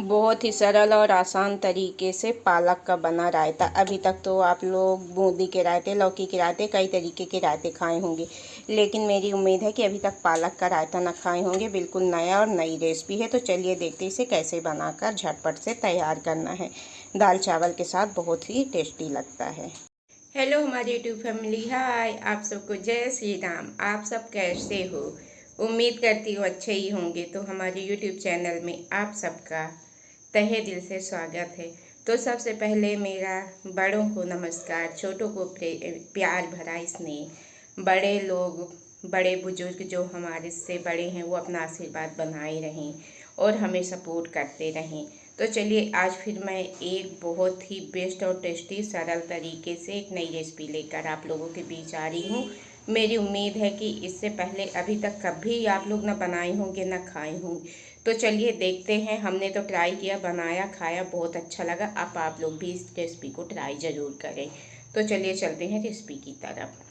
बहुत ही सरल और आसान तरीके से पालक का बना रायता। अभी तक तो आप लोग बूंदी के रायते, लौकी के रायते, कई तरीके के रायते खाए होंगे, लेकिन मेरी उम्मीद है कि अभी तक पालक का रायता ना खाए होंगे। बिल्कुल नया और नई रेसिपी है। तो चलिए देखते हैं इसे कैसे बनाकर झटपट से तैयार करना है। दाल चावल के साथ बहुत ही टेस्टी लगता है। हेलो हमारी यूट्यूब फैमिली, हाय आप सबको जय श्री राम। आप सब कैसे हो? उम्मीद करती हूँ अच्छे ही होंगे। तो हमारे यूट्यूब चैनल में आप सबका तहे दिल से स्वागत है। तो सबसे पहले मेरा बड़ों को नमस्कार, छोटों को प्यार भरा स्नेह। बड़े लोग, बड़े बुजुर्ग जो हमारे से बड़े हैं वो अपना आशीर्वाद बनाए रहें और हमें सपोर्ट करते रहें। तो चलिए आज फिर मैं एक बहुत ही बेस्ट और टेस्टी सरल तरीके से एक नई रेसिपी लेकर आप लोगों के बीच आ रही हूँ। मेरी उम्मीद है कि इससे पहले अभी तक कभी आप लोग ना बनाए होंगे ना खाए होंगे। तो चलिए देखते हैं। हमने तो ट्राई किया, बनाया, खाया, बहुत अच्छा लगा। अब आप लोग भी इस रेसिपी को ट्राई ज़रूर करें। तो चलिए चलते हैं रेसिपी की तरफ।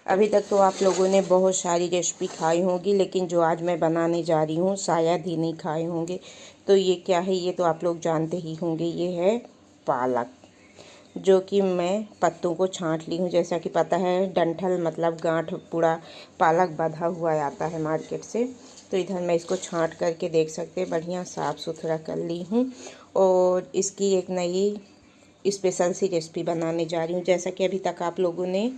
अभी तक तो आप लोगों ने बहुत सारी रेसिपी खाई होगी, लेकिन जो आज मैं बनाने जा रही हूँ शायद ही नहीं खाए होंगे। तो ये क्या है, ये तो आप लोग जानते ही होंगे। ये है पालक, जो कि मैं पत्तों को छांट ली हूँ। जैसा कि पता है, डंठल मतलब गांठ पूरा पालक बंधा हुआ आता है मार्केट से। तो इधर मैं इसको छांट करके देख सकते हैं बढ़िया साफ़ सुथरा कर ली हूँ। और इसकी एक नई स्पेशल सी रेसिपी बनाने जा रही हूँ। जैसा कि अभी तक आप लोगों ने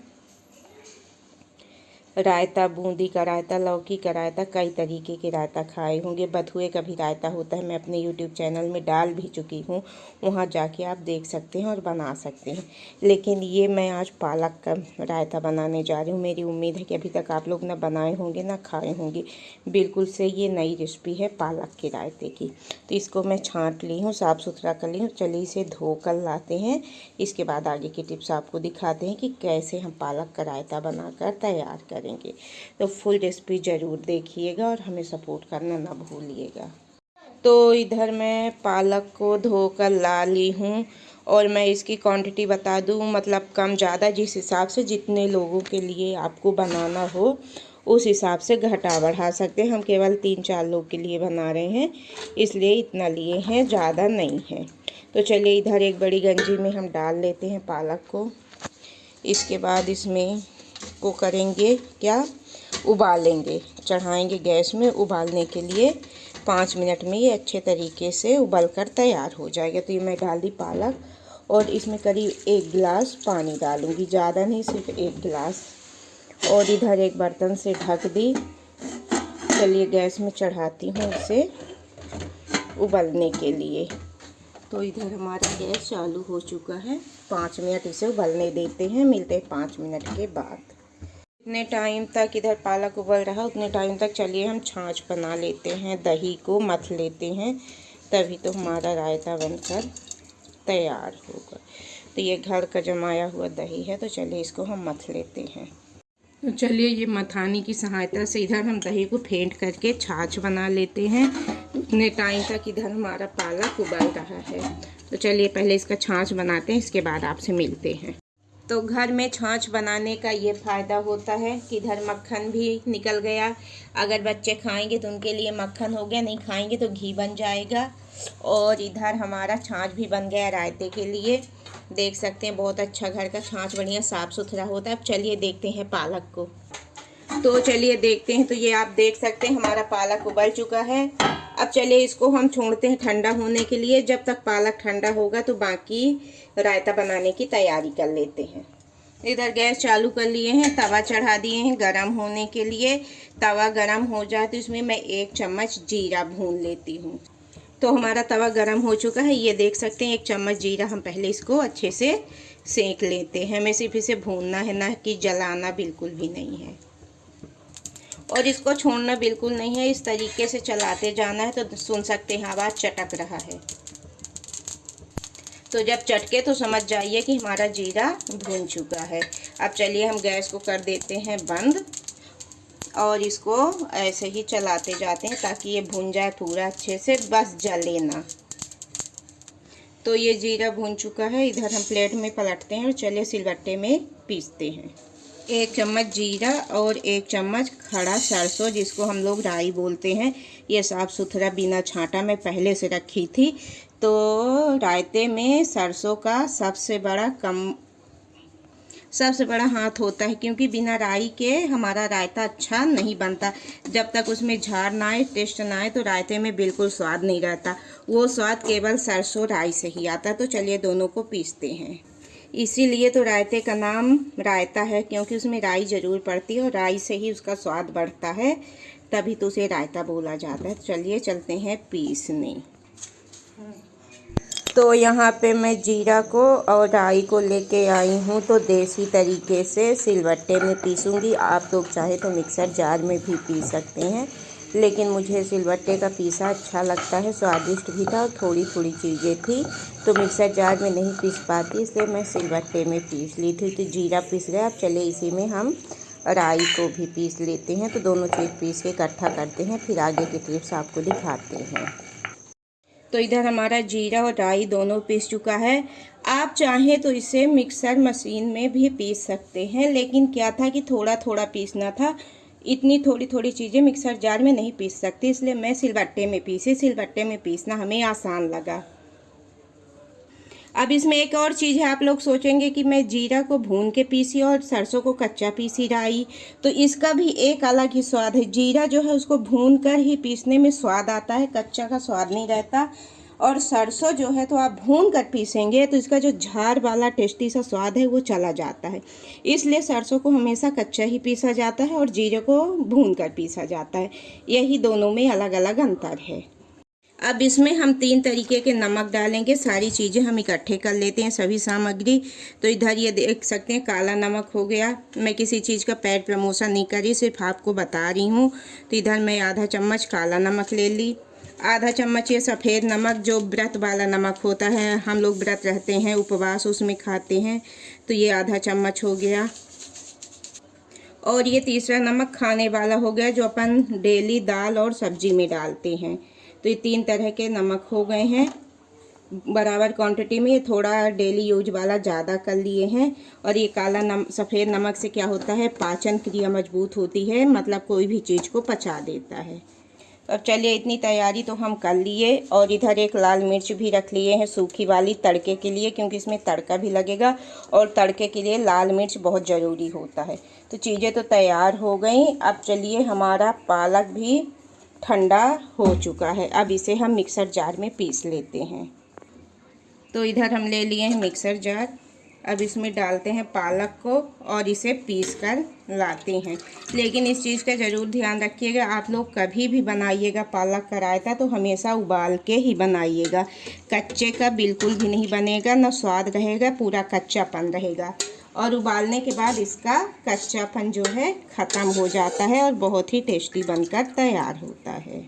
रायता, बूंदी का रायता, लौकी का रायता, कई तरीके के रायता खाए होंगे। बथुए का भी रायता होता है, मैं अपने यूट्यूब चैनल में डाल भी चुकी हूँ, वहाँ जाके आप देख सकते हैं और बना सकते हैं। लेकिन ये मैं आज पालक का रायता बनाने जा रही हूँ। मेरी उम्मीद है कि अभी तक आप लोग ना बनाए होंगे ना खाए होंगे। बिल्कुल से ये नई रेसिपी है पालक के रायते की। तो इसको मैं छाँट ली हूँ, साफ़ सुथरा कर ली हूँ। चलिए इसे धो कर लाते हैं। इसके बाद आगे की टिप्स आपको दिखाते हैं कि कैसे हम पालक का रायता बनाकर तैयार करें। तो फुल रेसिपी ज़रूर देखिएगा और हमें सपोर्ट करना ना भूलिएगा। तो इधर मैं पालक को धोकर ला ली हूँ और मैं इसकी क्वांटिटी बता दूँ, मतलब कम ज़्यादा जिस हिसाब से जितने लोगों के लिए आपको बनाना हो उस हिसाब से घटा बढ़ा सकते हैं। हम केवल 3-4 लोग के लिए बना रहे हैं, इसलिए इतना लिए हैं, ज़्यादा नहीं है। तो चलिए इधर एक बड़ी गंजी में हम डाल लेते हैं पालक को। इसके बाद इसमें को करेंगे क्या, उबालेंगे, चढ़ाएंगे गैस में उबालने के लिए। 5 मिनट में ये अच्छे तरीके से उबल कर तैयार हो जाएगा। तो ये मैं डाल दी पालक और इसमें करीब 1 गिलास पानी डालूंगी, ज़्यादा नहीं, सिर्फ 1 गिलास। और इधर एक बर्तन से ढक दी। चलिए गैस में चढ़ाती हूँ इसे उबलने के लिए। तो इधर हमारा गैस चालू हो चुका है। 5 मिनट इसे उबलने देते हैं, मिलते हैं 5 मिनट के बाद। इतने टाइम तक इधर पालक उबल रहा, उतने टाइम तक चलिए हम छाछ बना लेते हैं, दही को मथ लेते हैं, तभी तो हमारा रायता बनकर तैयार होगा। तो ये घर का जमाया हुआ दही है, तो चलिए इसको हम मथ लेते हैं। तो चलिए ये मथानी की सहायता से इधर हम दही को फेंट करके छाछ बना लेते हैं। उतने टाइम तक इधर हमारा पालक उबल रहा है। तो चलिए पहले इसका छाछ बनाते हैं, इसके बाद आपसे मिलते हैं। तो घर में छाछ बनाने का ये फ़ायदा होता है कि इधर मक्खन भी निकल गया। अगर बच्चे खाएंगे तो उनके लिए मक्खन हो गया, नहीं खाएंगे तो घी बन जाएगा। और इधर हमारा छाछ भी बन गया रायते के लिए। देख सकते हैं बहुत अच्छा घर का छाछ बढ़िया साफ़ सुथरा होता है। अब चलिए देखते हैं पालक को। तो चलिए देखते हैं। तो ये आप देख सकते हैं हमारा पालक उबल चुका है। अब चलिए इसको हम छोड़ते हैं ठंडा होने के लिए। जब तक पालक ठंडा होगा तो बाकी रायता बनाने की तैयारी कर लेते हैं। इधर गैस चालू कर लिए हैं, तवा चढ़ा दिए हैं गरम होने के लिए। तवा गरम हो जाए तो इसमें मैं 1 चम्मच जीरा भून लेती हूँ। तो हमारा तवा गरम हो चुका है, ये देख सकते हैं 1 चम्मच जीरा। हम पहले इसको अच्छे से सेंक लेते हैं। हमें सिर्फ इसे भूनना है, ना कि जलाना बिल्कुल भी नहीं है। और इसको छोड़ना बिल्कुल नहीं है, इस तरीके से चलाते जाना है। तो सुन सकते हैं आवाज़ चटक रहा है। तो जब चटके तो समझ जाइए कि हमारा जीरा भून चुका है। अब चलिए हम गैस को कर देते हैं बंद और इसको ऐसे ही चलाते जाते हैं ताकि ये भून जाए पूरा अच्छे से, बस जले ना। तो ये जीरा भून चुका है। इधर हम प्लेट में पलटते हैं और चलिए सिलबट्टे में पीसते हैं। 1 चम्मच जीरा और 1 चम्मच खड़ा सरसों, जिसको हम लोग राई बोलते हैं। ये साफ़ सुथरा बिना छांटा मैं पहले से रखी थी। तो रायते में सरसों का सबसे बड़ा हाथ होता है, क्योंकि बिना राई के हमारा रायता अच्छा नहीं बनता। जब तक उसमें झार ना आए, टेस्ट ना आए, तो रायते में बिल्कुल स्वाद नहीं रहता। वो स्वाद केवल सरसों राई से ही आता है। तो चलिए दोनों को पीसते हैं। इसीलिए तो रायते का नाम रायता है, क्योंकि उसमें राई ज़रूर पड़ती है और राई से ही उसका स्वाद बढ़ता है, तभी तो उसे रायता बोला जाता है। चलिए चलते हैं पीसने। तो यहाँ पे मैं जीरा को और राई को लेके आई हूँ, तो देसी तरीके से सिलबट्टे में पीसूँगी। आप लोग चाहे तो मिक्सर जार में भी पीस सकते हैं, लेकिन मुझे सिलबट्टे का पीसा अच्छा लगता है, स्वादिष्ट भी था और थोड़ी थोड़ी चीज़ें थी तो मिक्सर जार में नहीं पीस पाती, इसलिए मैं सिलबट्टे में पीस ली थी। तो जीरा पीस गया। अब चले इसी में हम राई को भी पीस लेते हैं। तो दोनों चीज़ पीस के इकट्ठा करते हैं, फिर आगे की टिप्स आपको दिखाते हैं। तो इधर हमारा जीरा और राई दोनों पीस चुका है। आप चाहें तो इसे मिक्सर मशीन में भी पीस सकते हैं, लेकिन क्या था कि थोड़ा थोड़ा पीसना था, इतनी थोड़ी थोड़ी चीज़ें मिक्सर जार में नहीं पीस सकती, इसलिए मैं सिलबट्टे में पीसी। सिलबट्टे में पीसना हमें आसान लगा। अब इसमें एक और चीज़ है, आप लोग सोचेंगे कि मैं जीरा को भून के पीसी और सरसों को कच्चा पीसी राई, तो इसका भी एक अलग ही स्वाद है। जीरा जो है उसको भून कर ही पीसने में स्वाद आता है, कच्चा का स्वाद नहीं रहता। और सरसों जो है तो आप भून कर पीसेंगे तो इसका जो झार वाला टेस्टी सा स्वाद है वो चला जाता है। इसलिए सरसों को हमेशा कच्चा ही पीसा जाता है और जीरे को भून कर पीसा जाता है। यही दोनों में अलग अलग अंतर है। अब इसमें हम 3 तरीके के नमक डालेंगे। सारी चीज़ें हम इकट्ठे कर लेते हैं, सभी सामग्री। तो इधर ये देख सकते हैं काला नमक हो गया। मैं किसी चीज़ का पेड प्रमोशन नहीं करी, सिर्फ आपको बता रही हूँ। तो इधर मैं आधा चम्मच काला नमक ले ली। आधा चम्मच ये सफ़ेद नमक, जो व्रत वाला नमक होता है, हम लोग व्रत रहते हैं, उपवास उसमें खाते हैं, तो ये आधा चम्मच हो गया। और ये तीसरा नमक खाने वाला हो गया, जो अपन डेली दाल और सब्जी में डालते हैं। तो ये 3 तरह के नमक हो गए हैं बराबर क्वांटिटी में। ये थोड़ा डेली यूज वाला ज़्यादा कर लिए हैं। और ये काला सफ़ेद नमक से क्या होता है, पाचन क्रिया मजबूत होती है, मतलब कोई भी चीज़ को पचा देता है। अब चलिए इतनी तैयारी तो हम कर लिए। और इधर एक लाल मिर्च भी रख लिए हैं, सूखी वाली, तड़के के लिए, क्योंकि इसमें तड़का भी लगेगा और तड़के के लिए लाल मिर्च बहुत ज़रूरी होता है। तो चीज़ें तो तैयार हो गई। अब चलिए, हमारा पालक भी ठंडा हो चुका है। अब इसे हम मिक्सर जार में पीस लेते हैं। तो इधर हम ले लिए हैं मिक्सर जार। अब इसमें डालते हैं पालक को और इसे पीस कर लाते हैं। लेकिन इस चीज़ का ज़रूर ध्यान रखिएगा, आप लोग कभी भी बनाइएगा पालक का रायता तो हमेशा उबाल के ही बनाइएगा। कच्चे का बिल्कुल भी नहीं बनेगा, ना स्वाद रहेगा, पूरा कच्चापन रहेगा। और उबालने के बाद इसका कच्चापन जो है ख़त्म हो जाता है और बहुत ही टेस्टी बनकर तैयार होता है।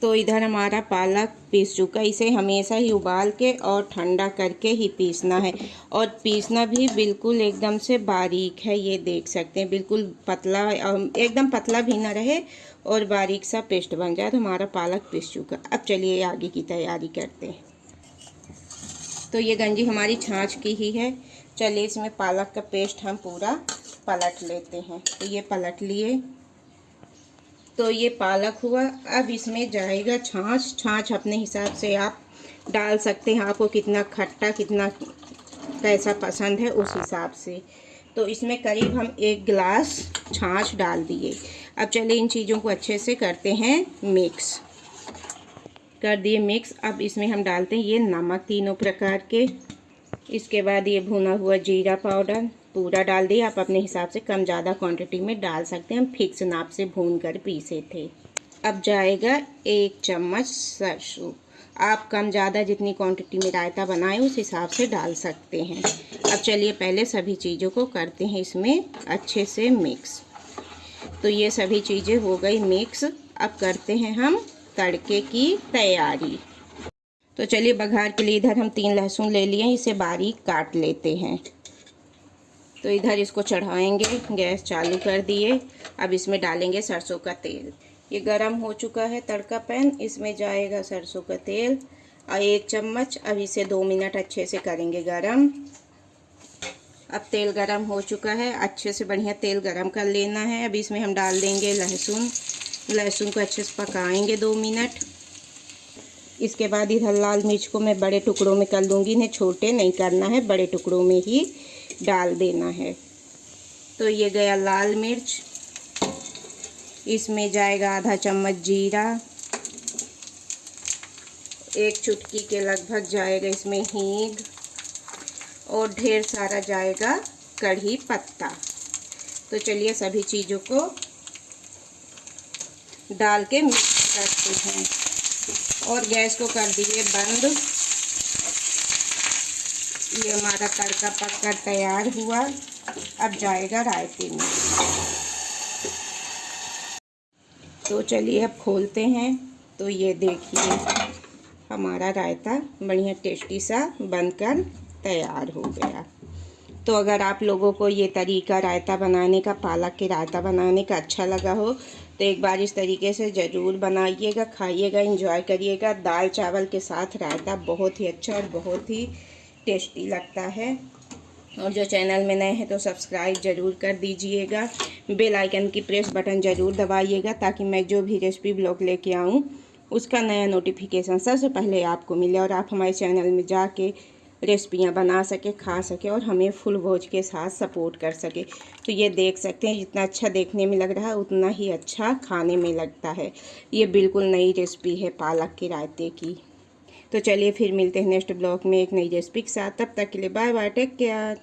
तो इधर हमारा पालक पीस चुका। इसे हमेशा ही उबाल के और ठंडा करके ही पीसना है। और पीसना भी बिल्कुल एकदम से बारीक है, ये देख सकते हैं, बिल्कुल पतला, एकदम पतला भी ना रहे और बारीक सा पेस्ट बन जाए। तो हमारा पालक पीस चुका। अब चलिए आगे की तैयारी करते हैं। तो ये गंजी हमारी छाछ की ही है। चलिए इसमें पालक का पेस्ट हम पूरा पलट लेते हैं। तो ये पलट लिए। तो ये पालक हुआ। अब इसमें जाएगा छाछ। छाछ अपने हिसाब से आप डाल सकते हैं, आपको कितना खट्टा, कितना कैसा पसंद है उस हिसाब से। तो इसमें करीब हम 1 गिलास छाछ डाल दिए। अब चलिए इन चीज़ों को अच्छे से करते हैं मिक्स। कर दिए मिक्स। अब इसमें हम डालते हैं ये नमक, तीनों प्रकार के। इसके बाद ये भुना हुआ जीरा पाउडर पूरा डाल दिया। आप अपने हिसाब से कम ज़्यादा क्वांटिटी में डाल सकते हैं, हम फिक्स नाप से भून कर पीसे थे। अब जाएगा 1 चम्मच सरसों। आप कम ज़्यादा जितनी क्वांटिटी में रायता बनाएं उस हिसाब से डाल सकते हैं। अब चलिए पहले सभी चीज़ों को करते हैं इसमें अच्छे से मिक्स। तो ये सभी चीज़ें हो गई मिक्स। अब करते हैं हम तड़के की तैयारी। तो चलिए बघार के लिए इधर हम 3 लहसुन ले लिए, इसे बारीक काट लेते हैं। तो इधर इसको चढ़ाएंगे, गैस चालू कर दिए। अब इसमें डालेंगे सरसों का तेल। ये गरम हो चुका है तड़का पैन, इसमें जाएगा सरसों का तेल। और 1 चम्मच। अब इसे 2 मिनट अच्छे से करेंगे गरम। अब तेल गरम हो चुका है, अच्छे से बढ़िया तेल गरम कर लेना है। अब इसमें हम डाल देंगे लहसुन। लहसुन को अच्छे से पकाएंगे 2 मिनट। इसके बाद इधर लाल मिर्च को मैं बड़े टुकड़ों में कर लूँगी, इन्हें छोटे नहीं करना है, बड़े टुकड़ों में ही डाल देना है। तो ये गया लाल मिर्च। इसमें जाएगा आधा चम्मच जीरा, 1 चुटकी के लगभग जाएगा इसमें हींग, और ढेर सारा जाएगा कढ़ी पत्ता। तो चलिए सभी चीज़ों को डाल के मिक्स करते हैं और गैस को कर दिए बंद। ये हमारा तड़का पककर तैयार हुआ। अब जाएगा रायते में। तो चलिए अब खोलते हैं। तो ये देखिए हमारा रायता बढ़िया टेस्टी सा बनकर तैयार हो गया। तो अगर आप लोगों को ये तरीका रायता बनाने का, पालक के रायता बनाने का अच्छा लगा हो तो एक बार इस तरीके से ज़रूर बनाइएगा, खाइएगा, एंजॉय करिएगा। दाल चावल के साथ रायता बहुत ही अच्छा और बहुत ही टेस्टी लगता है। और जो चैनल में नए हैं तो सब्सक्राइब ज़रूर कर दीजिएगा। बेल आइकन की प्रेस बटन ज़रूर दबाइएगा ताकि मैं जो भी रेसिपी ब्लॉग लेके आऊँ उसका नया नोटिफिकेशन सबसे पहले आपको मिले और आप हमारे चैनल में जाके रेसिपियाँ बना सके, खा सके और हमें फुल वॉच के साथ सपोर्ट कर सके। तो ये देख सकते हैं जितना अच्छा देखने में लग रहा है उतना ही अच्छा खाने में लगता है। ये बिल्कुल नई रेसिपी है पालक के रायते की। तो चलिए फिर मिलते हैं नेक्स्ट ब्लॉग में एक नई रेसिपी के साथ। तब तक के लिए बाय बाय, टेक केयर।